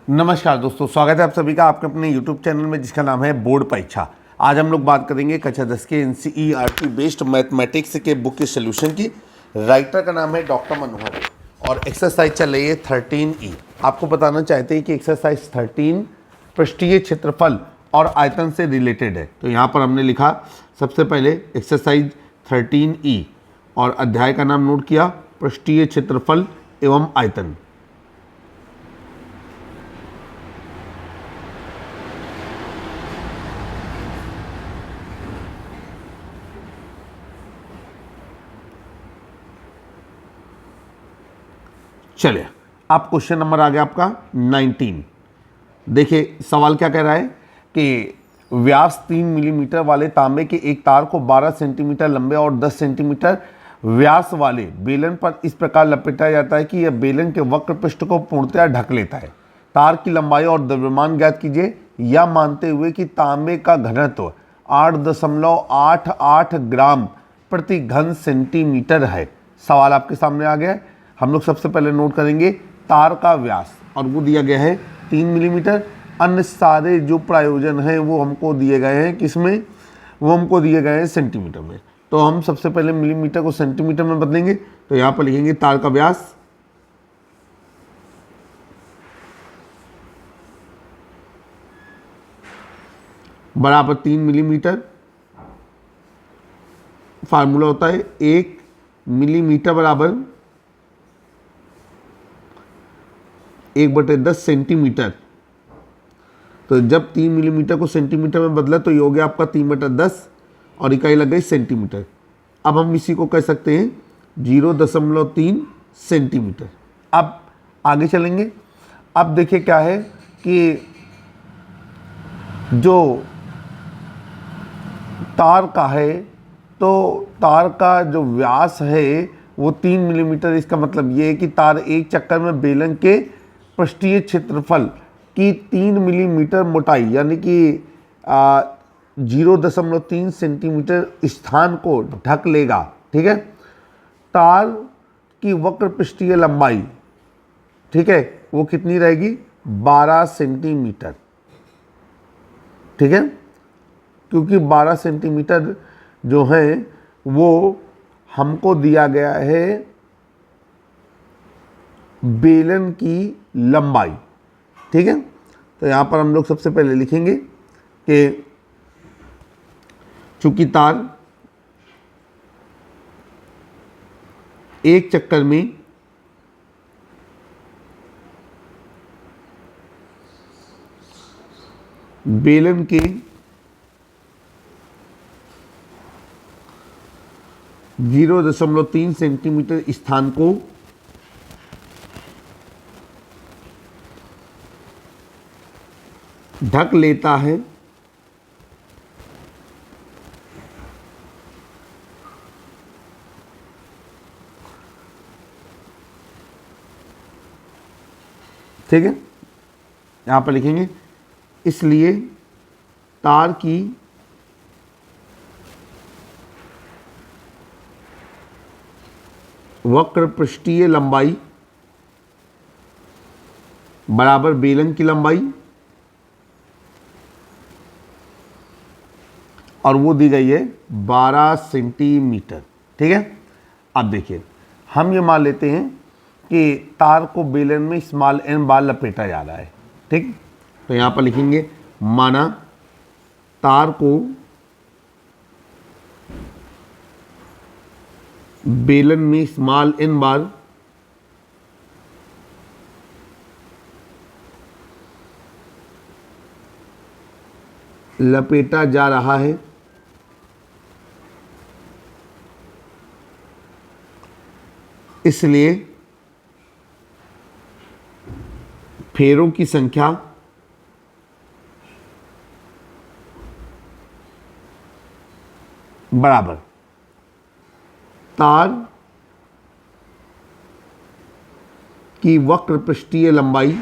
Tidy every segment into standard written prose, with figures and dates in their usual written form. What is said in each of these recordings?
नमस्कार दोस्तों, स्वागत है आप सभी का आपके अपने YouTube चैनल में जिसका नाम है बोर्ड परीक्षा। आज हम लोग बात करेंगे कक्षा 10 के NCERT बेस्ड मैथमेटिक्स के बुक के सोल्यूशन की। राइटर का नाम है डॉक्टर मनोहर और एक्सरसाइज चल रही है 13E। आपको बताना चाहते हैं कि एक्सरसाइज 13 पृष्ठीय क्षेत्रफल और आयतन से रिलेटेड है। तो यहाँ पर हमने लिखा सबसे पहले एक्सरसाइज 13E और अध्याय का नाम नोट किया, पृष्ठीय क्षेत्रफल एवं आयतन। चलिए, अब क्वेश्चन नंबर आ गया आपका 19। देखिए सवाल क्या कह रहा है कि व्यास 3 मिलीमीटर वाले तांबे के एक तार को 12 सेंटीमीटर लंबे और 10 सेंटीमीटर व्यास वाले बेलन पर इस प्रकार लपेटा जाता है कि यह बेलन के वक्र पृष्ठ को पूर्णतया ढक लेता है। तार की लंबाई और द्रव्यमान ज्ञात कीजिए, यह मानते हुए कि तांबे का घनत्व 8.88 ग्राम प्रति घन सेंटीमीटर है। सवाल आपके सामने आ गया है। हम लोग सबसे पहले नोट करेंगे तार का व्यास, और वो दिया गया है 3 मिलीमीटर। अन्य सारे जो प्रयोजन हैं वो हमको दिए गए हैं किसमें, वो हमको दिए गए हैं सेंटीमीटर में। तो हम सबसे पहले मिलीमीटर को सेंटीमीटर में बदलेंगे। तो यहाँ पर लिखेंगे तार का व्यास बराबर 3 मिलीमीटर। फार्मूला होता है 1 मिलीमीटर बराबर 1/10 सेंटीमीटर। तो जब 3 मिलीमीटर को सेंटीमीटर में बदला तो ये हो गया आपका 3/10 और इकाई लग गई सेंटीमीटर। अब हम इसी को कह सकते हैं 0.3 सेंटीमीटर। अब आगे चलेंगे। अब देखिए क्या है कि जो तार का है, तो तार का जो व्यास है वो 3 मिलीमीटर। इसका मतलब ये है कि तार एक चक्कर में बेलन के पृष्ठीय क्षेत्रफल की 3 मिलीमीटर मोटाई यानी कि 0.3 सेंटीमीटर स्थान को ढक लेगा। ठीक है। तार की वक्र पृष्ठीय लंबाई, ठीक है, वो कितनी रहेगी, 12 सेंटीमीटर। ठीक है, क्योंकि 12 सेंटीमीटर जो है वो हमको दिया गया है बेलन की लंबाई। ठीक है। तो यहाँ पर हम लोग सबसे पहले लिखेंगे कि चूंकि तार एक चक्कर में बेलन के 0.3 सेंटीमीटर स्थान को ढक लेता है, ठीक है। यहां पर लिखेंगे इसलिए तार की वक्र पृष्ठीय लंबाई बराबर बेलन की लंबाई, और वो दी गई है 12 सेंटीमीटर। ठीक है। अब देखिए हम ये मान लेते हैं कि तार को बेलन में स्मॉल n बार लपेटा जा रहा है। ठीक। तो यहाँ पर लिखेंगे माना तार को बेलन में स्मॉल n बार लपेटा जा रहा है, इसलिए फेरों की संख्या बराबर तार की वक्र पृष्ठीय लंबाई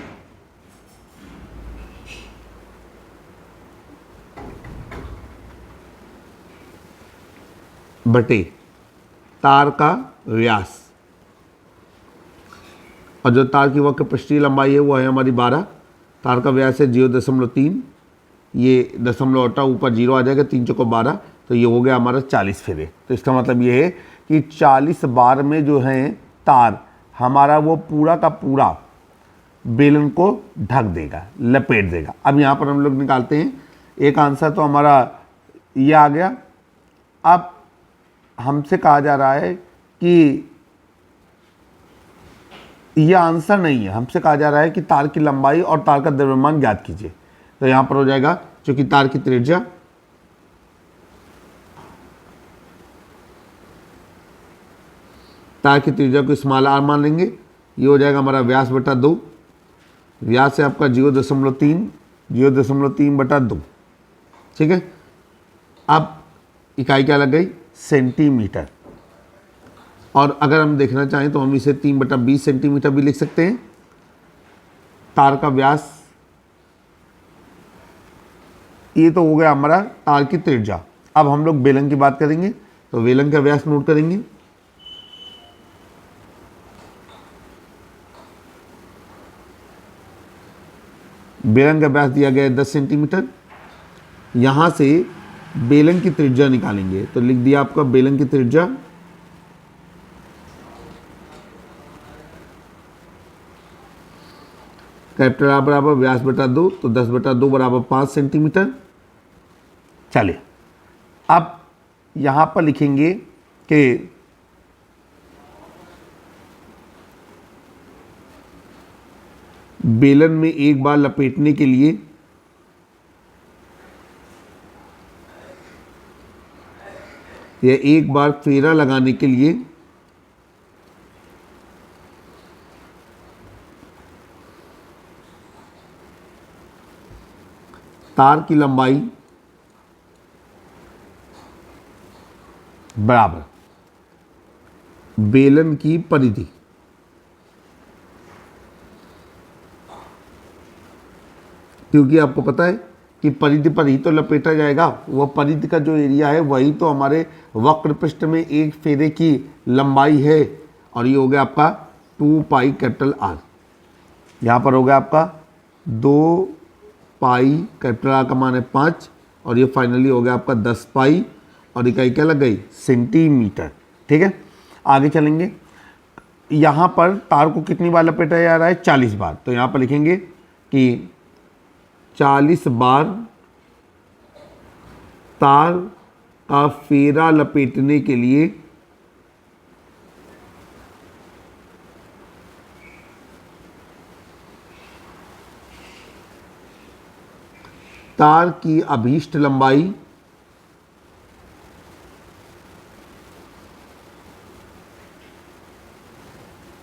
बटे तार का व्यास। और जो तार की वक्र पृष्ठीय लंबाई है वो है हमारी 12। तार का व्यास है 0.3, ये दशमलव हटा ऊपर 0 आ जाएगा, 3 चौको 12, तो ये हो गया हमारा 40 फेरे। तो इसका मतलब ये है कि 40 बार में जो है तार हमारा वो पूरा का पूरा बेलन को ढक देगा, लपेट देगा। अब यहाँ पर हम लोग निकालते हैं, एक आंसर तो हमारा ये आ गया। अब हमसे कहा जा रहा है कि यह आंसर नहीं है, हमसे कहा जा रहा है कि तार की लंबाई और तार का द्रव्यमान ज्ञात कीजिए। तो यहाँ पर हो जाएगा, क्योंकि तार की त्रिज्या को स्मॉल आर मान लेंगे, ये हो जाएगा हमारा व्यास बटा 2, व्यास है आपका 0.3 बटा 2, ठीक है। अब इकाई क्या लग गई, सेंटीमीटर। और अगर हम देखना चाहें तो हम इसे 3/20 सेंटीमीटर भी लिख सकते हैं। तार का व्यास, ये तो हो गया हमारा तार की त्रिज्या। अब हम लोग बेलन की बात करेंगे, तो बेलन का व्यास नोट करेंगे। बेलन का व्यास दिया गया है 10 सेंटीमीटर। यहां से बेलन की त्रिज्या निकालेंगे, तो लिख दिया आपका बेलन की त्रिज्या कैपिटल आर बराबर व्यास बटा 2, तो 10/2 बराबर 5 सेंटीमीटर। चलिए अब यहां पर लिखेंगे कि बेलन में एक बार लपेटने के लिए या एक बार फेरा लगाने के लिए तार की लंबाई बराबर बेलन की परिधि, क्योंकि आपको पता है कि परिधि पर ही तो लपेटा जाएगा, वह परिधि का जो एरिया है वही तो हमारे वक्र पृष्ठ में एक फेरे की लंबाई है। और ये हो गया आपका 2 पाई कैपिटल आर। यहाँ पर हो गया आपका 2 पाई कैपिटल आर का मान है 5, और ये फाइनली हो गया आपका 10 पाई, और इकाई क्या लग गई, सेंटीमीटर, ठीक है। आगे चलेंगे, यहाँ पर तार को कितनी बार लपेटा जा रहा है, 40 बार। तो यहाँ पर लिखेंगे कि 40 बार तार का फेरा लपेटने के लिए तार की अभीष्ट लंबाई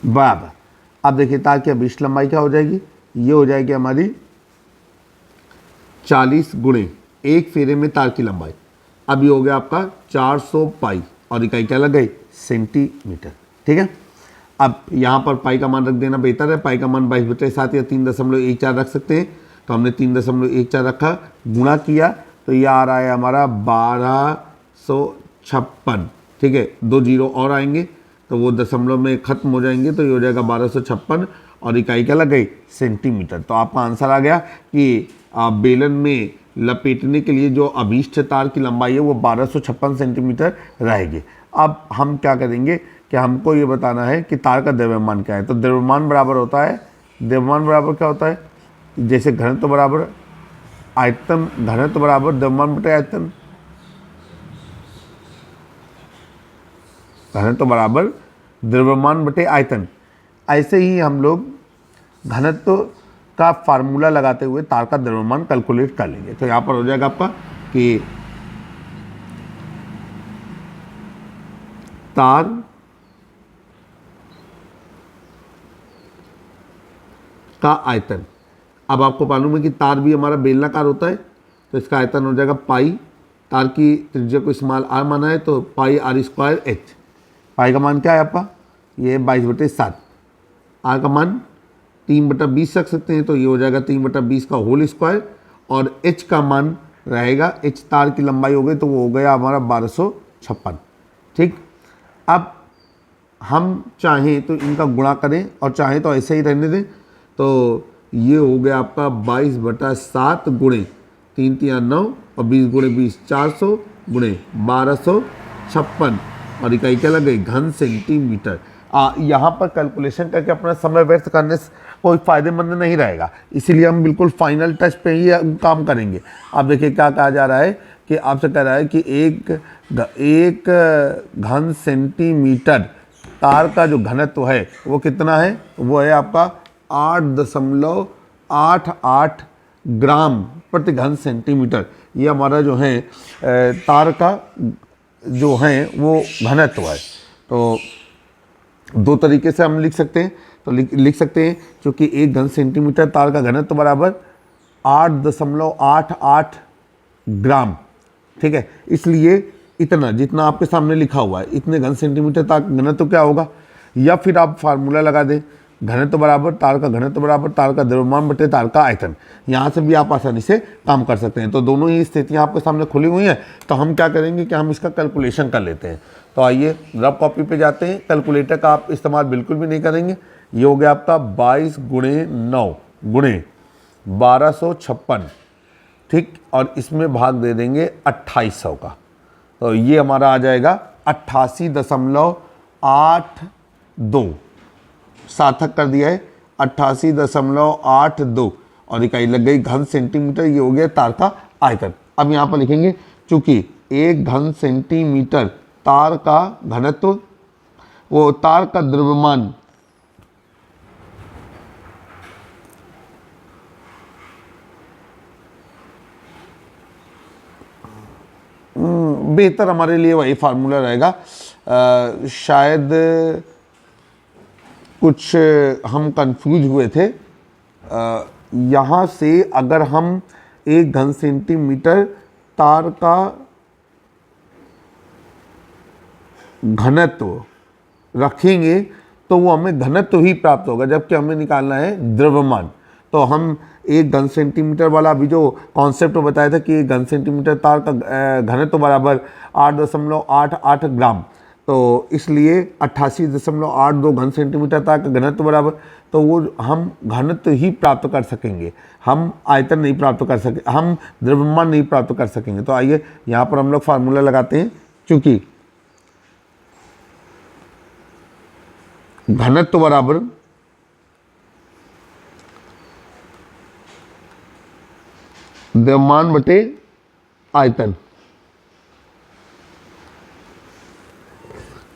बराबर, अब देखिए तार की अभीष्ट लंबाई क्या हो जाएगी, ये हो जाएगी हमारी 40 गुणे एक फेरे में तार की लंबाई। अब ये हो गया आपका 400 पाई, और इकाई क्या लग गई, सेंटीमीटर, ठीक है। अब यहाँ पर पाई का मान रख देना बेहतर है, पाई का मान 22/7 या 3.14 रख सकते हैं। तो हमने 3.14 रखा, गुणा किया तो ये आ रहा है हमारा 1256, ठीक है। 2 जीरो और आएंगे तो वो दशमलव में खत्म हो जाएंगे, तो ये हो जाएगा 1256, और इकाई क्या लग गई, सेंटीमीटर। तो आपका आंसर आ गया कि बेलन में लपेटने के लिए जो अभीष्ट तार की लंबाई है वो 1256 सेंटीमीटर रहेगी। अब हम क्या करेंगे कि हमको ये बताना है कि तार का द्रव्यमान क्या है। तो द्रव्यमान बराबर होता है, द्रव्यमान बराबर क्या होता है, जैसे घनत्व बराबर आयतन, घनत्व बराबर द्रव्यमान बटे आयतन, घनत्व बराबर द्रव्यमान बटे आयतन। ऐसे ही हम लोग घनत्व का फार्मूला लगाते हुए तार का द्रव्यमान कैलकुलेट कर लेंगे। तो यहाँ पर हो जाएगा आपका कि तार का आयतन, अब आपको मालूम है कि तार भी हमारा बेलनाकार होता है, तो इसका आयतन हो जाएगा पाई, तार की त्रिज्या को स्मॉल आर माना है तो पाई आर स्क्वायर एच। पाई का मान क्या है आपका, ये 22/7, आर का मान 3/20 रख सकते हैं, तो ये हो जाएगा 3/20 का होल स्क्वायर, और एच का मान रहेगा, एच तार की लंबाई हो गई तो वो हो गया हमारा 1256, ठीक। अब हम चाहें तो इनका गुणा करें और चाहें तो ऐसे ही रहने दें। तो ये हो गया आपका 22/7 गुणे 3 3 9 और 20 गुणे 20 400 गुणे 1256 और इकाई क्या लग गई घन सेंटीमीटर। यहाँ पर कैलकुलेशन करके अपना समय व्यर्थ करने से कोई फ़ायदेमंद नहीं रहेगा, इसीलिए हम बिल्कुल फाइनल टच पे ही काम करेंगे। आप देखिए क्या कहा जा रहा है कि आपसे कह रहा है कि एक घन सेंटीमीटर तार का जो घनत्व है वो कितना है, वो है आपका 8.88 ग्राम प्रति घन सेंटीमीटर। ये हमारा जो है तार का जो है वो घनत्व है। तो दो तरीके से हम लिख सकते हैं, तो लिख सकते हैं क्योंकि एक घन सेंटीमीटर तार का घनत्व बराबर 8.88 ग्राम, ठीक है। इसलिए इतना जितना आपके सामने लिखा हुआ है इतने घन सेंटीमीटर तार का घनत्व क्या होगा, या फिर आप फार्मूला लगा दें घनत्व बराबर तार का घनत्व बराबर तार का द्रव्यमान बटे तार का आयतन। यहाँ से भी आप आसानी से काम कर सकते हैं। तो दोनों ही स्थितियाँ आपके सामने खुली हुई हैं। तो हम क्या करेंगे कि हम इसका कैलकुलेशन कर लेते हैं। तो आइए रफ कॉपी पे जाते हैं। कैलकुलेटर का आप इस्तेमाल बिल्कुल भी नहीं करेंगे। ये हो गया आपका 22 गुणे 9 गुणे 1256, ठीक, और इसमें भाग दे देंगे 2800 का। तो ये हमारा आ जाएगा 88.82, सार्थक कर दिया है 88.82 और इकाई लग गई घन सेंटीमीटर। ये हो गया तार का आयतन। अब यहाँ पर लिखेंगे चूंकि एक घन सेंटीमीटर तार का घनत्व, वो तार का द्रव्यमान बेहतर हमारे लिए वही फार्मूला रहेगा। शायद कुछ हम कंफ्यूज हुए थे। यहाँ से अगर हम एक घन सेंटीमीटर तार का घनत्व रखेंगे तो वो हमें घनत्व ही प्राप्त होगा, जबकि हमें निकालना है द्रव्यमान। तो हम एक घन सेंटीमीटर वाला अभी जो कॉन्सेप्ट बताया था कि घन सेंटीमीटर तार का घनत्व बराबर 8.88 ग्राम, तो इसलिए 88.82 घन सेंटीमीटर तार का घनत्व बराबर, तो वो हम घनत्व ही प्राप्त कर सकेंगे, हम आयतन नहीं प्राप्त कर सके, हम द्रव्यमान नहीं प्राप्त कर सकेंगे। तो आइए यहाँ पर हम लोग फार्मूला लगाते हैं। चूंकि घनत्व बराबर द्रव्यमान बटे आयतन,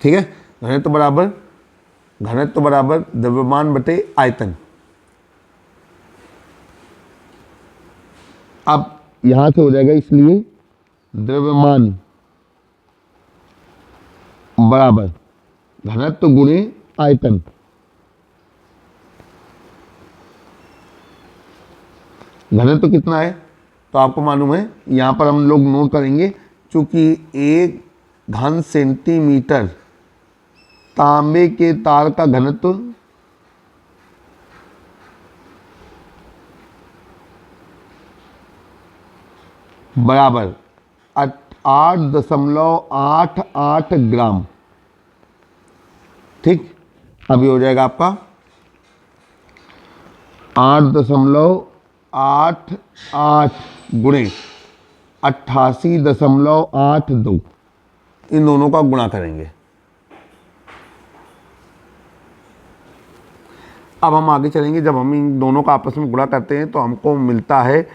ठीक है, घनत्व बराबर द्रव्यमान बटे आयतन। अब यहां से हो जाएगा, इसलिए द्रव्यमान बराबर घनत्व गुणे आयतन। घनत्व कितना है तो आपको मालूम है, यहाँ पर हम लोग नोट करेंगे। चूंकि एक घन सेंटीमीटर तांबे के तार का घनत्व बराबर 8.88 ग्राम, ठीक। अभी हो जाएगा आपका 8.88 गुणे 88.82, इन दोनों का गुणा करेंगे। अब हम आगे चलेंगे। जब हम इन दोनों का आपस में गुणा करते हैं तो हमको मिलता है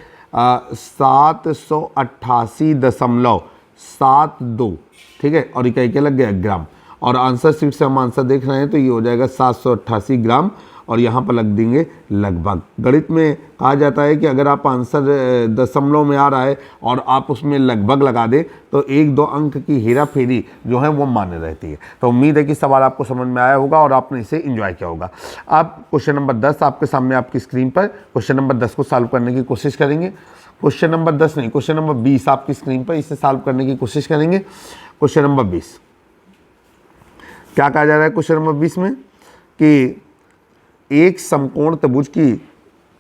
788.72, ठीक है, और इकाई क्या लग गया ग्राम। और आंसर शीट से हम आंसर देख रहे हैं तो ये हो जाएगा 788 ग्राम और यहाँ पर लग देंगे लगभग। गणित में कहा जाता है कि अगर आप आंसर दशमलव में आ रहा है और आप उसमें लगभग लगा दें तो 1-2 अंक की हेरा फेरी जो है वो मान्य रहती है। तो उम्मीद है कि सवाल आपको समझ में आया होगा और आपने इसे एंजॉय किया होगा। अब क्वेश्चन नंबर 10 आपके सामने आपकी स्क्रीन पर, क्वेश्चन नंबर 10 को सॉल्व करने की कोशिश करेंगे। क्वेश्चन नंबर 10 नहीं, क्वेश्चन नंबर 20 आपकी स्क्रीन पर, इसे सॉल्व करने की कोशिश करेंगे। क्वेश्चन नंबर 20 क्या कहा जा रहा है क्वेश्चन नंबर 20 में कि एक समकोण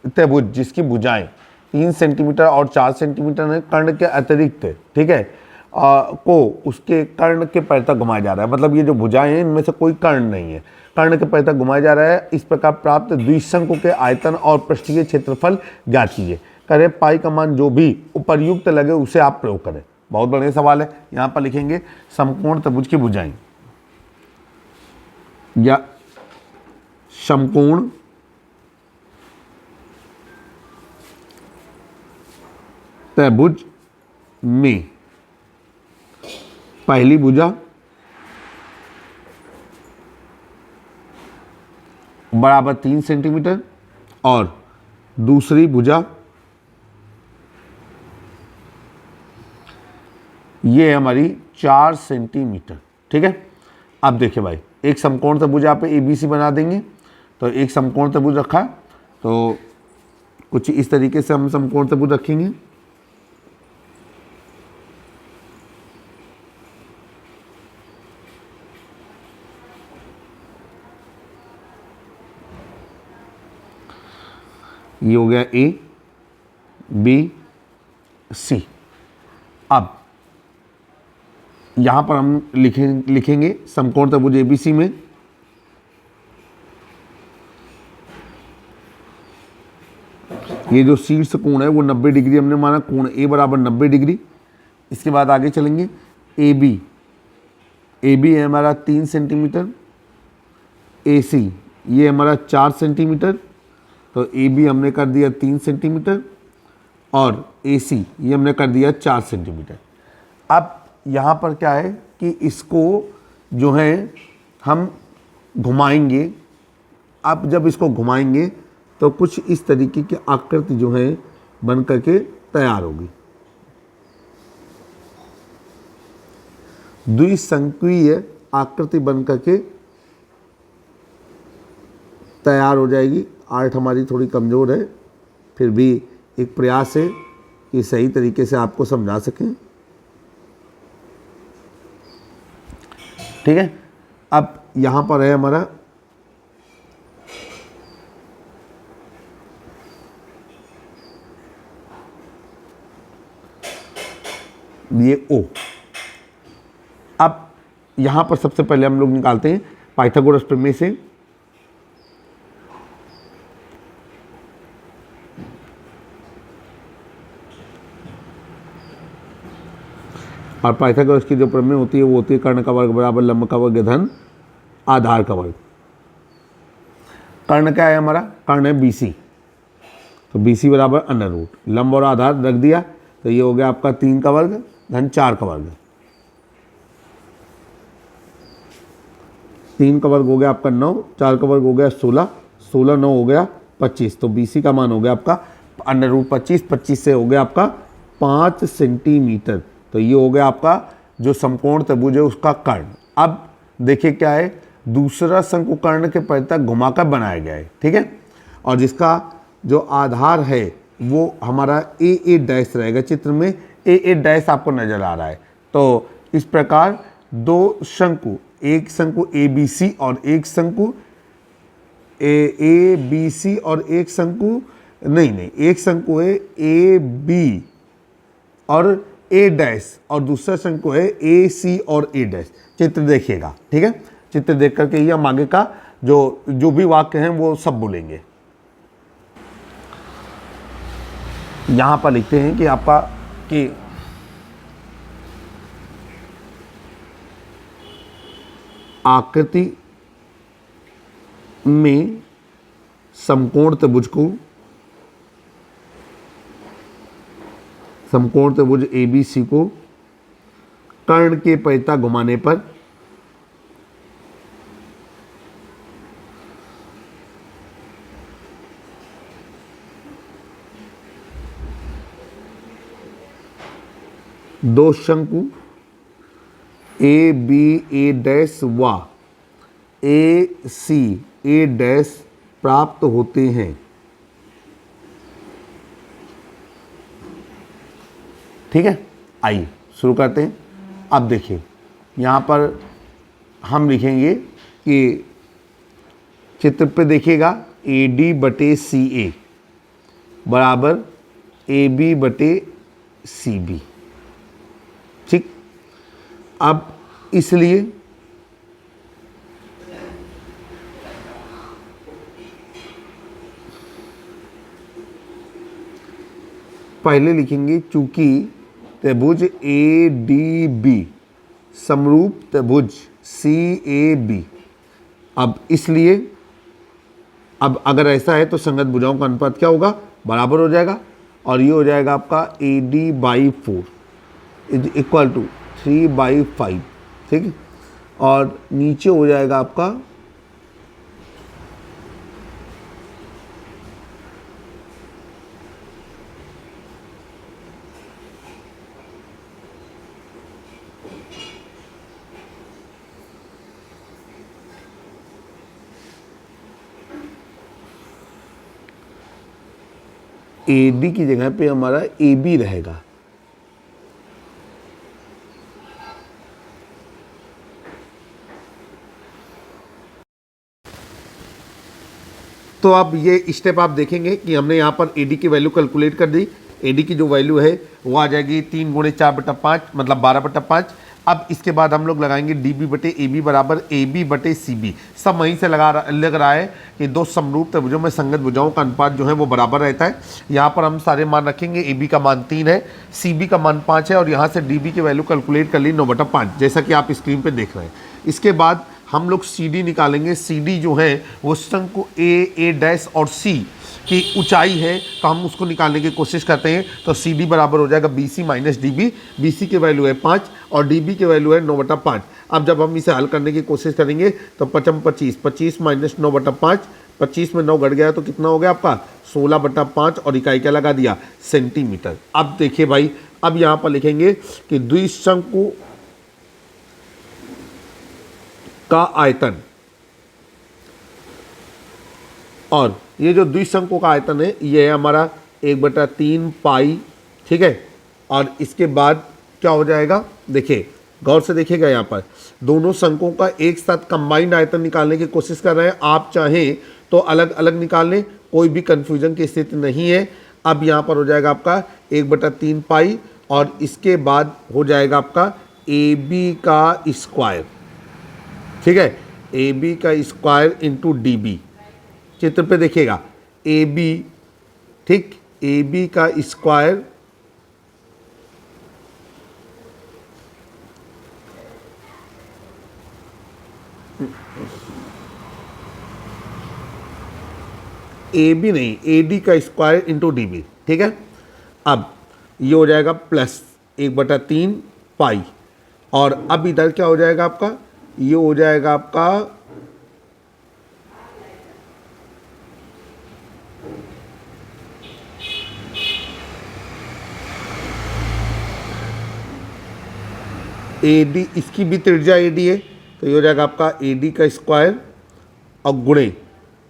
त्रिभुज जिसकी भुजाएं 3 सेंटीमीटर और 4 सेंटीमीटर है, कर्ण के अतिरिक्त, ठीक है, को उसके कर्ण के पैर तक घुमाया जा रहा है, मतलब ये जो भुजाएं हैं इनमें से कोई कर्ण नहीं है, कर्ण के पैर तक घुमाया जा रहा है। इस प्रकार प्राप्त द्विशंकु के आयतन और पृष्ठीय क्षेत्रफल ज्ञात कीजिए। करें पाई का मान जो भी उपर्युक्त लगे उसे आप प्रयोग करें। बहुत बढ़िया सवाल है। यहाँ पर लिखेंगे समकोण त्रिभुज की भुजाएं या समकोण त्रिभुज में पहली भुजा बराबर 3 सेंटीमीटर और दूसरी भुजा ये हमारी 4 सेंटीमीटर। ठीक है, अब देखिए भाई, एक समकोण त्रिभुज आप ABC बना देंगे। तो एक समकोण त्रिभुज रखा, तो कुछ इस तरीके से हम समकोण त्रिभुज रखेंगे। ये हो गया A B C। अब यहां पर हम लिखेंगे समकोण त्रिभुज ABC में ये जो शीर्ष कोण है वो 90 डिग्री हमने माना, कोण A बराबर 90 डिग्री। इसके बाद आगे चलेंगे AB है हमारा 3 सेंटीमीटर, AC ये हमारा 4 सेंटीमीटर, तो AB हमने कर दिया 3 सेंटीमीटर और AC ये हमने कर दिया 4 सेंटीमीटर। अब यहाँ पर क्या है कि इसको जो है हम घुमाएंगे। अब जब इसको घुमाएंगे तो कुछ इस तरीके की आकृति जो है बन करके तैयार होगी। द्विसंकीय आकृति बन करके तैयार हो जाएगी। आर्ट हमारी थोड़ी कमज़ोर है, फिर भी एक प्रयास है कि सही तरीके से आपको समझा सकें। ठीक है, अब यहाँ पर है हमारा ये O। अब यहाँ पर सबसे पहले हम लोग निकालते हैं पाइथागोरस प्रमेय से। और पाइथागोरस की जो प्रमेय होती है वो होती है कर्ण का वर्ग बराबर लंब का वर्ग धन आधार का वर्ग। कर्ण क्या है हमारा? कर्ण है BC, तो BC बराबर अंडर रूट, लंब और आधार रख दिया, तो ये हो गया आपका 3 का वर्ग धन 4 का वर्ग। 3 का वर्ग हो गया आपका 9, 4 का वर्ग हो गया 16, 16 9 हो गया 25, तो BC का मान हो गया आपका अंडर रूट 25, 25 से हो गया आपका 5 सेंटीमीटर। तो ये हो गया आपका जो समकोण त्रिभुज है उसका कर्ण। अब देखिए क्या है, दूसरा शंकु कर्ण के पैर तक घुमाकर बनाया गया है। ठीक है, और जिसका जो आधार है वो हमारा AA डैश रहेगा। चित्र में AA डैश आपको नजर आ रहा है। तो इस प्रकार दो शंकु, एक शंकु ABC और एक शंकु ABC और एक शंकु नहीं, एक शंकु है AB और A डैश और दूसरा शंकु है AC और A डैश। चित्र देखिएगा, ठीक है, चित्र देख करके ही हम आगे का जो भी वाक्य हैं वो सब बोलेंगे। यहां पर लिखते हैं कि आपका कि आकृति में समकोण त्रिभुज ABC को कर्ण के पैर तक घुमाने पर दो शंकु AB डैश व AC A डैश प्राप्त होते हैं। ठीक है, आइए शुरू करते हैं। अब देखिए यहाँ पर हम लिखेंगे कि चित्र पे देखिएगा AD बटे CA बराबर AB बटे CB। ठीक, अब इसलिए पहले लिखेंगे चूंकि त्रिभुज ए डी बी समरूप त्रिभुज सी ए बी। अब इसलिए अब अगर ऐसा है तो संगत भुजाओं का अनुपात क्या होगा, बराबर हो जाएगा, और ये हो जाएगा आपका A D by 4 is equal to 3/5, ठीक है। और नीचे हो जाएगा आपका ए डी की जगह पे हमारा ए बी रहेगा। तो अब ये स्टेप आप देखेंगे कि हमने यहाँ पर ए डी की वैल्यू कैलकुलेट कर दी। ए डी की जो वैल्यू है वो आ जाएगी 3×4/5 मतलब 12/5। अब इसके बाद हम लोग लगाएंगे डी बी बटे ए बी बराबर ए बी बटे सी बी। सब वहीं से लग रहा है कि दो समरूप त्रिभुजों में संगत भुजाओं का अनुपात जो है वो बराबर रहता है। यहाँ पर हम सारे मान रखेंगे। ए बी का मान 3 है, सी बी का मान 5 है, और यहाँ से डी बी की वैल्यू कैलकुलेट कर ली 9/5, जैसा कि आप स्क्रीन पर देख रहे हैं। इसके बाद हम लोग सी डी निकालेंगे। सी डी जो है वो शंकु ए डैश और सी की ऊंचाई है, तो हम उसको निकालने की कोशिश करते हैं। तो सी डी बराबर हो जाएगा B C minus D B. B C की वैल्यू है 5 और डी बी की वैल्यू है 9/5। अब जब हम इसे हल करने की कोशिश करेंगे तो 25 25 माइनस 9/5, 25 में 9 घट गया तो कितना हो गया आपका 16/5, और इकाई क्या लगा दिया, सेंटीमीटर। अब देखिए भाई, अब यहाँ पर लिखेंगे कि द्विशंकु का आयतन, और ये जो द्विशंकु का आयतन है ये है हमारा 1/3 पाई, ठीक है। और इसके बाद क्या हो जाएगा, देखिए गौर से देखिएगा, यहाँ पर दोनों शंकुओं का एक साथ कंबाइंड आयतन निकालने की कोशिश कर रहे हैं। आप चाहें तो अलग अलग निकाल लें, कोई भी कंफ्यूजन की स्थिति नहीं है। अब यहाँ पर हो जाएगा आपका 1/3 पाई, और इसके बाद हो जाएगा आपका ए बी का स्क्वायर, ठीक है। ए बी का स्क्वायर इंटू डी बी। चित्र पे देखिएगा ए बी, ठीक, ए बी का स्क्वायर ए बी नहीं, ए डी का स्क्वायर इंटू डी बी, ठीक है। अब ये हो जाएगा प्लस 1/3 पाई, और अब इधर क्या हो जाएगा आपका, ये हो जाएगा आपका ए डी, इसकी भी त्रिज्या ए डी है, तो ये हो जाएगा आपका ए डी का स्क्वायर और गुणे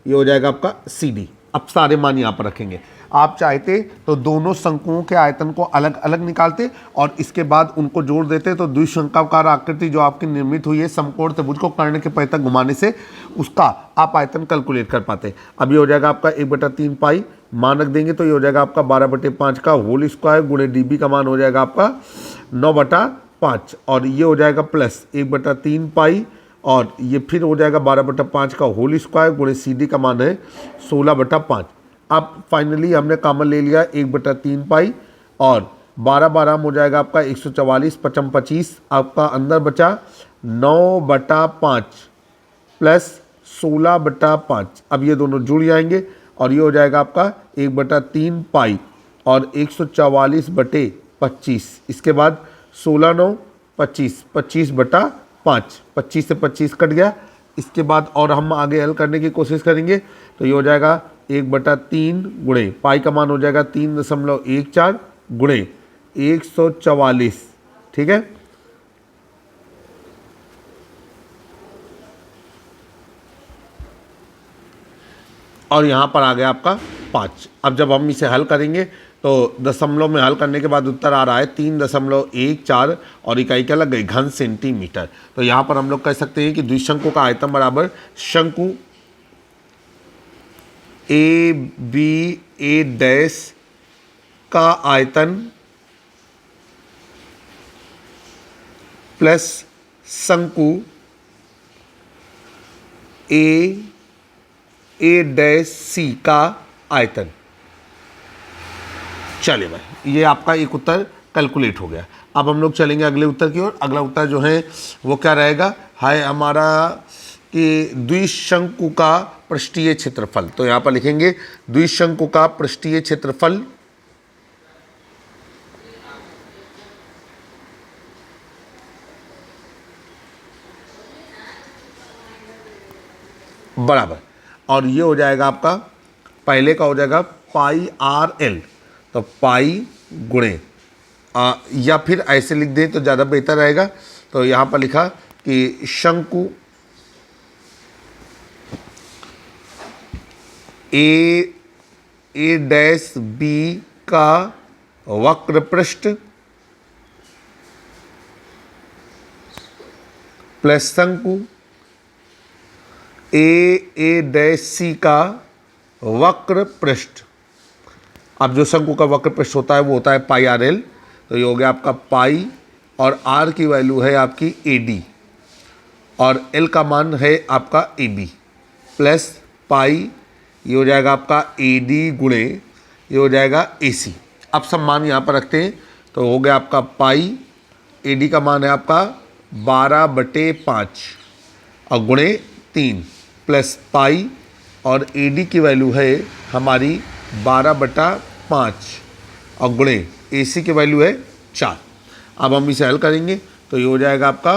ये हो जाएगा आपका सी डी। अब सारे मान यहाँ पर रखेंगे। आप चाहते तो दोनों शंकुओं के आयतन को अलग अलग निकालते और इसके बाद उनको जोड़ देते, तो द्विशंकाकार आकृति जो आपकी निर्मित हुई है समकोण त्रिभुज को कर्ण के पय तक घुमाने से, उसका आप आयतन कैलकुलेट कर पाते। अब ये हो जाएगा आपका 1/3 पाई, मान रख देंगे तो ये हो जाएगा आपका 12/5 का होल स्क्वायर, गुणे डी बी का मान हो जाएगा आपका 9/5, और ये हो जाएगा प्लस 1/3 पाई, और ये फिर हो जाएगा 12/5 का होल स्क्वायर, गुणे सी डी का मान है 16/5। अब फाइनली हमने कॉमन ले लिया 1/3 पाई, और 12 हो जाएगा आपका 144, 55 25, आपका अंदर बचा 9/5 प्लस 16/5। अब ये दोनों जुड़ जाएंगे और ये हो जाएगा आपका 1/3 पाई और 144/25। इसके बाद 16 9 25, 25/5, 25 से 25 कट गया। इसके बाद और हम आगे हल करने की कोशिश करेंगे, तो ये हो जाएगा 1/3 गुणे पाई का मान हो जाएगा 3.14 गुणे 144, ठीक है। और यहाँ पर आ गया आपका 5। अब जब हम इसे हल करेंगे तो दशमलव में हल करने के बाद उत्तर आ रहा है 3.14 और इकाई क्या लग गई, घन सेंटीमीटर। तो यहाँ पर हम लोग कह सकते हैं कि द्विशंकु का आयतन बराबर शंकु ए बी ए डैश का आयतन प्लस शंकु ए डैश सी का आयतन। चलिए भाई, ये आपका एक उत्तर कैलकुलेट हो गया। अब हम लोग चलेंगे अगले उत्तर की ओर। अगला उत्तर जो है वो क्या रहेगा, है हमारा कि द्विशंकु का पृष्ठीय क्षेत्रफल। तो यहाँ पर लिखेंगे द्विशंकु का पृष्ठीय क्षेत्रफल बराबर, और ये हो जाएगा आपका, पहले का हो जाएगा पाई आर एल, तो पाई गुणे या फिर ऐसे लिख दें तो ज़्यादा बेहतर रहेगा। तो यहाँ पर लिखा कि शंकु ए डैश बी का वक्र पृष्ठ प्लस शंकु ए डैश सी का वक्र पृष्ठ। अब जो शंकु का वक्र पृष्ठ होता है वो होता है पाई आर एल। तो ये हो गया आपका पाई, और आर की वैल्यू है आपकी ए डी, और एल का मान है आपका ए बी, प्लस पाई, ये हो जाएगा आपका ए डी गुणे ये हो जाएगा ए सी। अब सब मान यहाँ पर रखते हैं, तो हो गया आपका पाई, ए डी का मान है आपका 12/5 और गुणे 3, प्लस पाई, और ए डी की वैल्यू है हमारी 12/5 और गुणे ए सी की वैल्यू है 4। अब हम इसे हल करेंगे तो ये हो जाएगा आपका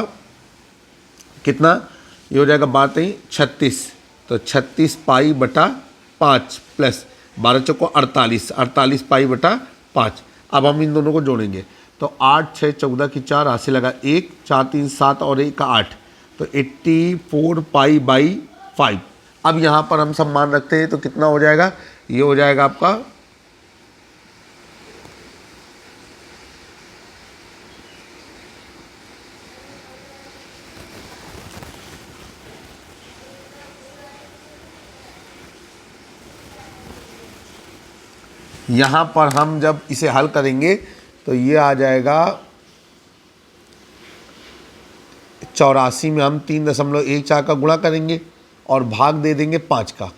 कितना, ये हो जाएगा 36, तो 36 पाई बटा 5 प्लस 12 चौको 48, 48 पाई बटा 5। अब हम इन दोनों को जोड़ेंगे तो 8 6 14 की 4, हाथ से लगा 1, 4 3 7 और 1 8, तो 84 पाई बाई 5। अब यहाँ पर हम सब मान रखते हैं तो कितना हो जाएगा, ये हो जाएगा आपका यहाँ पर हम जब इसे हल करेंगे तो ये आ जाएगा 84 में हम 3.14 का गुणा करेंगे और भाग दे देंगे 5 का।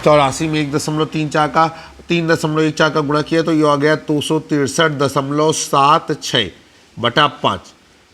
चौरासी में 3.14 का गुणा किया तो ये आ गया 263.76 बटा 5,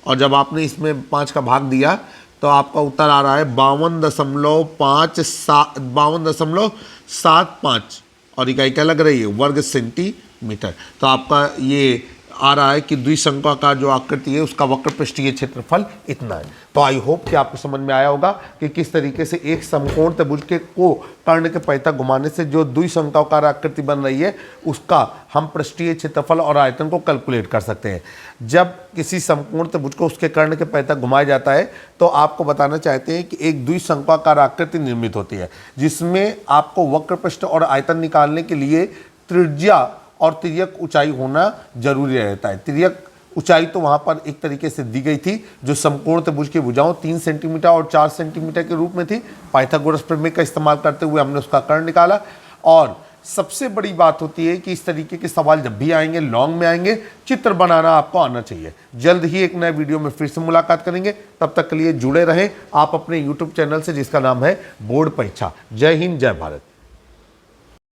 और जब आपने इसमें 5 का भाग दिया तो आपका उत्तर आ रहा है 52.75 और इकाई क्या लग रही है, वर्ग सेंटीमीटर। तो आपका ये आ रहा है कि द्विशंकु का जो आकृति है उसका वक्र पृष्ठीय क्षेत्रफल इतना है। तो आई होप कि आपको समझ में आया होगा कि किस तरीके से एक समकोण त्रिभुज के को कर्ण के पैंतक घुमाने से जो द्विशंकाकार आकृति बन रही है उसका हम पृष्ठीय क्षेत्रफल और आयतन को कैलकुलेट कर सकते हैं। जब किसी समकोण त्रिभुज को उसके कर्ण के पैंतक घुमाया जाता है तो आपको बताना चाहते हैं कि एक द्विशंकाकार आकृति निर्मित होती है जिसमें आपको वक्र पृष्ठ और आयतन निकालने के लिए त्रिज्या और तिर्यक ऊंचाई होना जरूरी रहता है। तिर्यक ऊंचाई तो वहां पर एक तरीके से दी गई थी जो समकोण त्रिभुज की भुजाओं 3 सेंटीमीटर और 4 सेंटीमीटर के रूप में थी। पाइथागोरस प्रमेय का इस्तेमाल करते हुए हमने उसका कर्ण निकाला। और सबसे बड़ी बात होती है कि इस तरीके के सवाल जब भी आएंगे, लॉन्ग में आएंगे, चित्र बनाना आपको आना चाहिए। जल्द ही एक नए वीडियो में फिर से मुलाकात करेंगे, तब तक के लिए जुड़े रहें आप अपने YouTube चैनल से जिसका नाम है बोर्ड परीक्षा। जय हिंद, जय भारत।